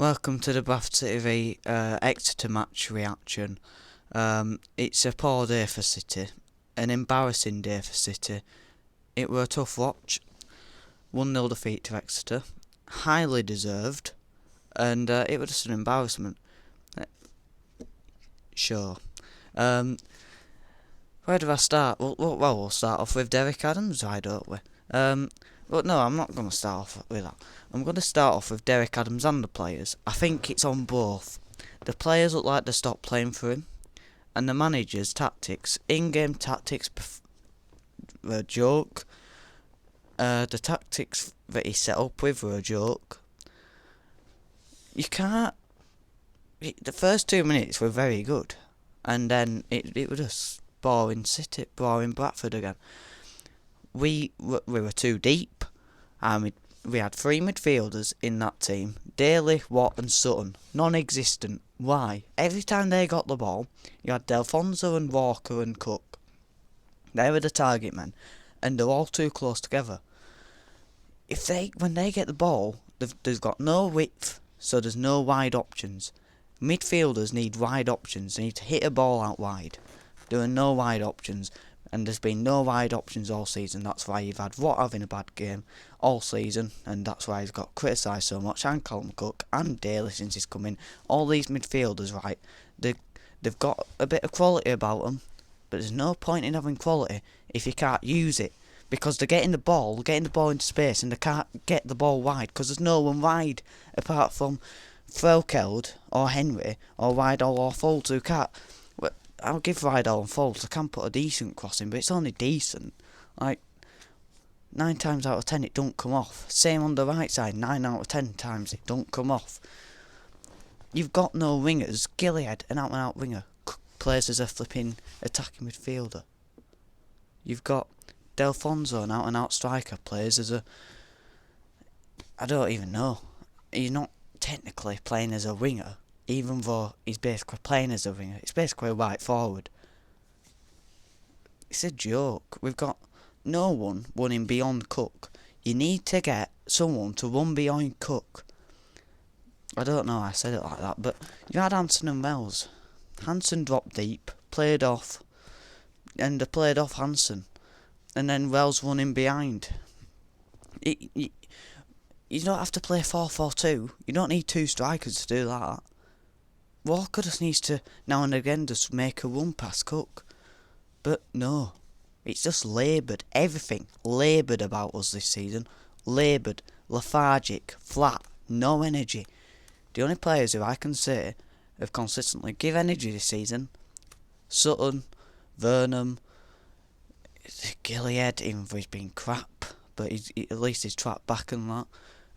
Welcome to the Bradford City v Exeter match reaction. It's a poor day for City, an embarrassing day for City. It were a tough watch. 1-0 defeat to Exeter, highly deserved, and it was just an embarrassment. Sure. Where do I start? Well, we'll start off with Derek Adams, why don't we? But no, I'm not going to start off with that. I'm going to start off with Derek Adams and the players. I think it's on both. The players look like they stopped playing for him, and the manager's tactics, in-game tactics, were a joke. The tactics that he set up with were a joke. You can't. The first 2 minutes were very good, and then it was just boring City, boring Bradford again. We were too deep, and we had three midfielders in that team: Daly, Watt and Sutton. Non-existent. Why? Every time they got the ball, you had Delfonso and Walker and Cook. They were the target men, and they're all too close together. When they get the ball, they've got no width, so there's no wide options. Midfielders need wide options. They need to hit a ball out wide. There are no wide options, and there's been no wide options all season. That's why you've had Watt having a bad game all season, and that's why he's got criticised so much, and Callum Cook and Daly since he's come in. All these midfielders, right, they've got a bit of quality about them, but there's no point in having quality if you can't use it, because they're getting the ball into space, and they can't get the ball wide, because there's no one wide apart from Frelkeld or Henry or Rydell or Folds who can't. I'll give Rydell and Folds, I can put a decent crossing, but it's only decent. Like, 9 times out of 10 it don't come off. Same on the right side, 9 out of 10 times it don't come off. You've got no wingers. Gilead, an out-and-out winger, plays as a flipping attacking midfielder. You've got Delfonso, an out-and-out striker, plays as a... I don't even know. He's not technically playing as a winger, even though he's basically playing as a winger. It's basically a right forward. It's a joke. We've got no one running beyond Cook. You need to get someone to run beyond Cook. I don't know I said it like that, but you had Hansen and Wells. Hansen dropped deep, played off, and they played off Hansen, and then Wells running behind. You don't have to play 4-4-2. You don't need two strikers to do that. Walker just needs to, now and again, just make a run past Cook. But no, it's just laboured. Everything laboured about us this season. Laboured, lethargic, flat, no energy. The only players who I can say have consistently give energy this season: Sutton, Vernon, Gilead, even though he's been crap, but at least he's trapped back and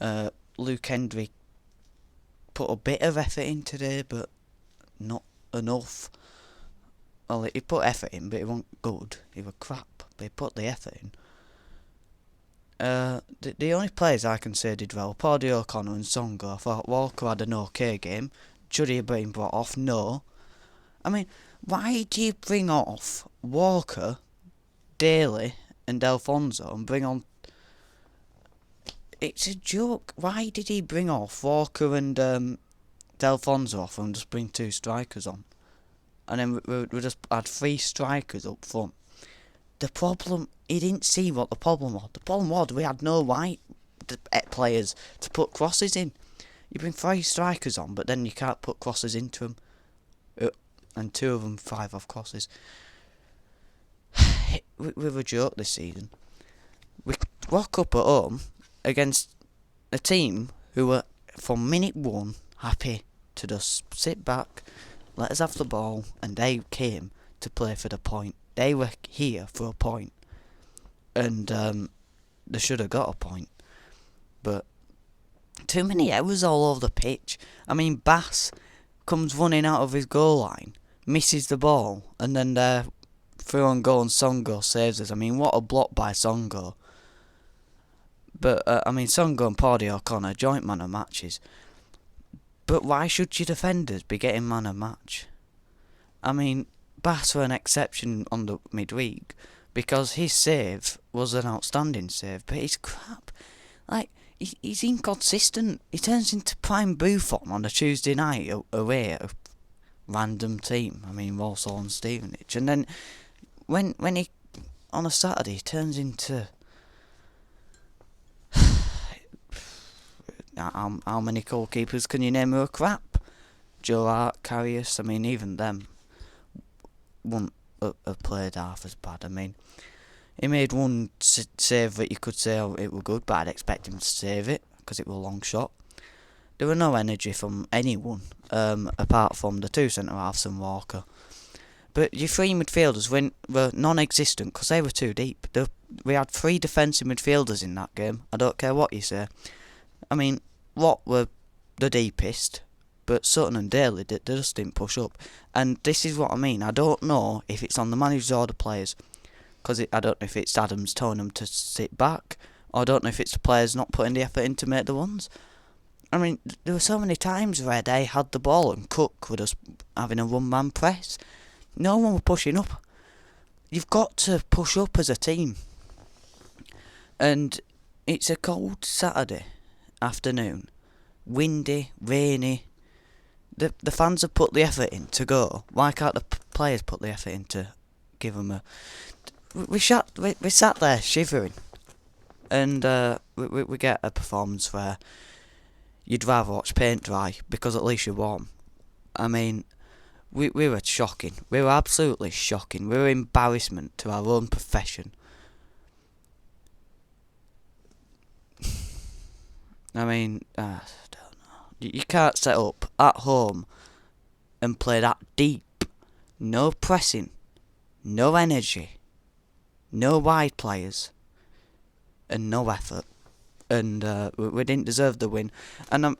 that. Luke Hendry put a bit of effort in today, but not enough. Well, he put effort in, but he wasn't good. He was crap, but he put the effort in. The only players I can say did well: Paddy O'Connor and Songo. I thought Walker had an okay game. Should he have been brought off? No. I mean, why do you bring off Walker, Daly and Delfonso and bring on... It's a joke. Why did he bring off Walker and Delfonso off and just bring two strikers on? And then we just had three strikers up front. The problem, he didn't see what the problem was. The problem was we had no white players to put crosses in. You bring three strikers on, but then you can't put crosses into them. And two of them 5-off crosses. we were a joke this season. We rock up at home against a team who were, from minute one, happy to just sit back, let us have the ball, and they came to play for the point. They were here for a point, and they should have got a point. But too many errors all over the pitch. I mean, Bass comes running out of his goal line, misses the ball, and then through on goal and Songo saves us. I mean, what a block by Songo. But, I mean, Songo and Paddy O'Connor, joint man of matches. But why should your defenders be getting man of match? I mean, Bass were an exception on the midweek, because his save was an outstanding save, but he's crap. Like, he's inconsistent. He turns into prime Buffon on a Tuesday night away at a random team. I mean, Walsall and Stevenage. And then when he, on a Saturday, he turns into... how many goalkeepers can you name who are crap? Joe Hart, Carrius, I mean, even them wouldn't have played half as bad. I mean, he made one save that you could say it were good, but I'd expect him to save it, because it was a long shot. There were no energy from anyone, apart from the two centre-halves and Walker. But your three midfielders were non-existent, because they were too deep. We had three defensive midfielders in that game, I don't care what you say. I mean, Watt were the deepest, but Sutton and Daly, they just didn't push up. And this is what I mean, I don't know if it's on the managers or the players, because I don't know if it's Adams telling them to sit back, or I don't know if it's the players not putting the effort in to make the ones. I mean, there were so many times where they had the ball and Cook was just having a one-man press. No one was pushing up. You've got to push up as a team. And it's a cold Saturday afternoon, windy, rainy. The fans have put the effort in to go. Why can't the players put the effort in to give them a... We sat there shivering, and we get a performance where you'd rather watch paint dry, because at least you're warm. I mean, we were shocking. We were absolutely shocking. We were embarrassment to our own profession. I mean, I don't know. You can't set up at home and play that deep. No pressing, no energy, no wide players, and no effort. And we didn't deserve the win. And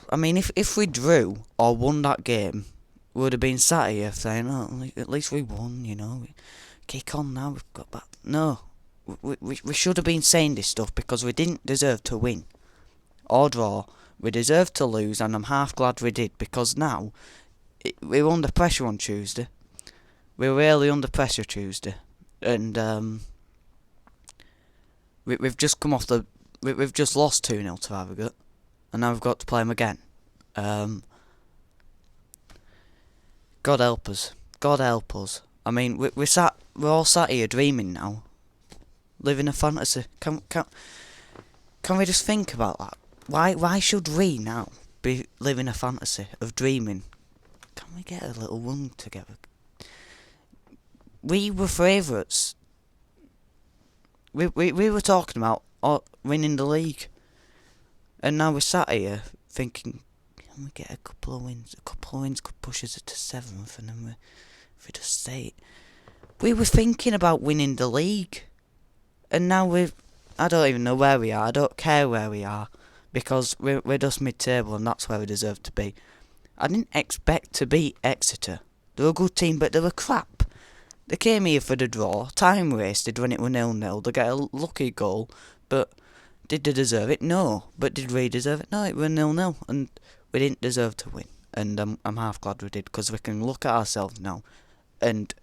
I mean, if we drew or won that game, we would have been sat here saying, "Oh, at least we won." You know, kick on now. We've got back. No. We should have been saying this stuff because we didn't deserve to win or draw. We deserved to lose, and I'm half glad we did, because now we were under pressure on Tuesday. We were really under pressure Tuesday, and we've just come off we've just lost 2-0 to Harrogate, and now we've got to play them again. God help us. God help us. I mean, we're all sat here dreaming now. Living a fantasy. Can we just think about that? Why should we now be living a fantasy of dreaming? Can we get a little run together? We were favourites. We were talking about winning the league, and now we're sat here thinking, can we get a couple of wins? A couple of wins could push us to 7th, and then if we just stay. We were thinking about winning the league. And now I don't even know where we are. I don't care where we are, because we're just mid-table, and that's where we deserve to be. I didn't expect to beat Exeter. They're a good team, but they were crap. They came here for the draw. Time wasted when it was 0-0. They get a lucky goal, but did they deserve it? No. But did we deserve it? No, it was 0-0, and we didn't deserve to win. And I'm half glad we did, because we can look at ourselves now, and...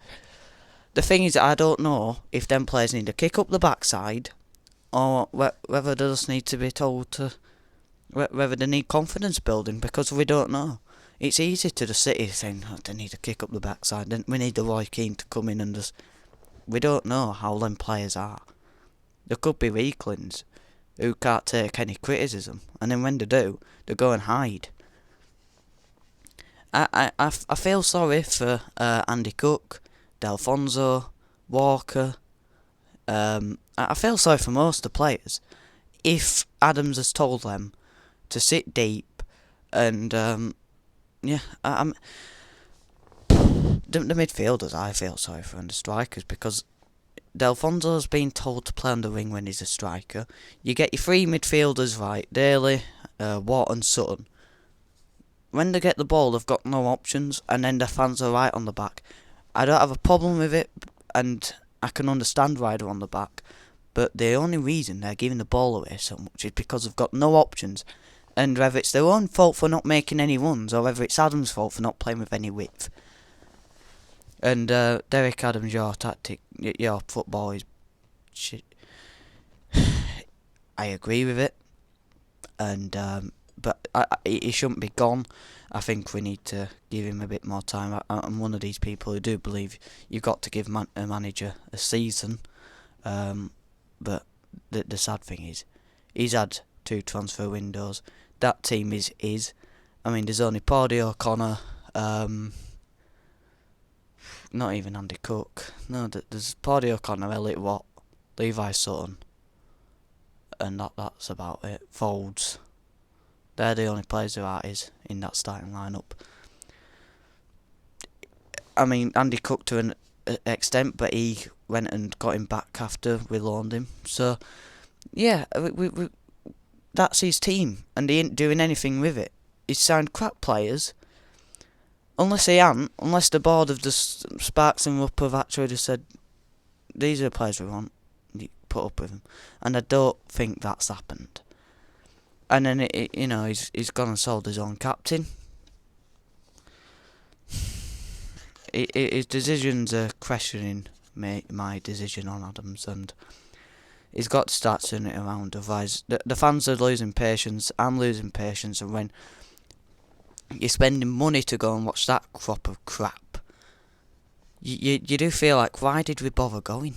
The thing is, I don't know if them players need to kick up the backside, or whether they just need to be told to, whether they need confidence building, because we don't know. It's easy to just sit here saying, oh, they need to kick up the backside, then we need the Roy Keane to come in and just... We don't know how them players are. There could be weaklings who can't take any criticism, and then when they do, they go and hide. I feel sorry for Andy Cook, D'Alfonso, Walker. I feel sorry for most of the players. If Adams has told them to sit deep, and the midfielders I feel sorry for, and the strikers, because D'Alfonso's been told to play on the wing when he's a striker. You get your three midfielders right, Daly, Watt and Sutton. When they get the ball, they've got no options, and then the fans are right on the back. I don't have a problem with it, and I can understand why they're on the back, but the only reason they're giving the ball away so much is because they've got no options, and whether it's their own fault for not making any runs, or whether it's Adams' fault for not playing with any width. And Derek Adams, your tactic, your football is shit. I agree with it, and but he shouldn't be gone. I think we need to give him a bit more time. I'm one of these people who do believe you've got to give a manager a season. But the sad thing is, he's had 2 transfer windows. That team is. I mean, there's only Paddy O'Connor, not even Andy Cook. No, there's Paddy O'Connor, Elliot Watt, Levi Sutton, and that's about it. Folds. They're the only players who are in that starting lineup. I mean, Andy Cook to an extent, but he went and got him back after we loaned him. So, yeah, we that's his team, and he ain't doing anything with it. He's signed crap players. Unless the board have just sparks him up, have actually just said, these are the players we want, you put up with them. And I don't think that's happened. And then, he's gone and sold his own captain. His decisions are questioning my decision on Adams, and he's got to start turning it around. Otherwise, the fans are losing patience. I'm losing patience, and when you're spending money to go and watch that crop of crap, you do feel like, why did we bother going?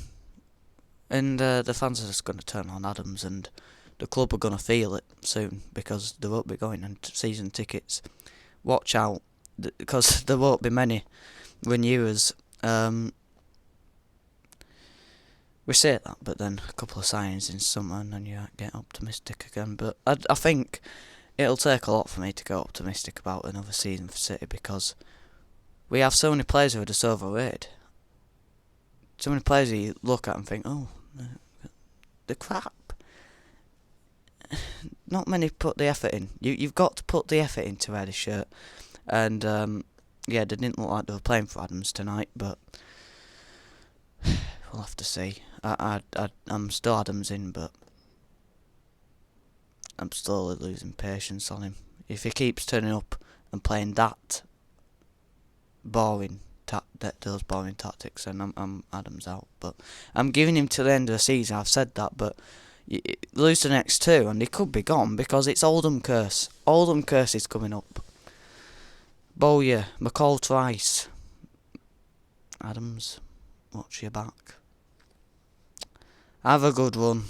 And the fans are just going to turn on Adams, and the club are going to feel it soon, because they won't be going. And season tickets, watch out, because there won't be many renewers. We say that, but then a couple of signings in summer, and then you get optimistic again. But I think it'll take a lot for me to go optimistic about another season for City, because we have so many players who are just overrated. So many players who you look at and think, oh, they're crap. Not many put the effort in. You've got to put the effort in to wear the shirt. And yeah, they didn't look like they were playing for Adams tonight, but we'll have to see. I'm still Adams in, but I'm slowly losing patience on him. If he keeps turning up and playing those boring tactics, then I'm Adams out. But I'm giving him to the end of the season. I've said that, but lose the next 2 and he could be gone, because it's Oldham curse. Oldham curse is coming up. Bowyer, McCall twice. Adams, watch your back. Have a good one.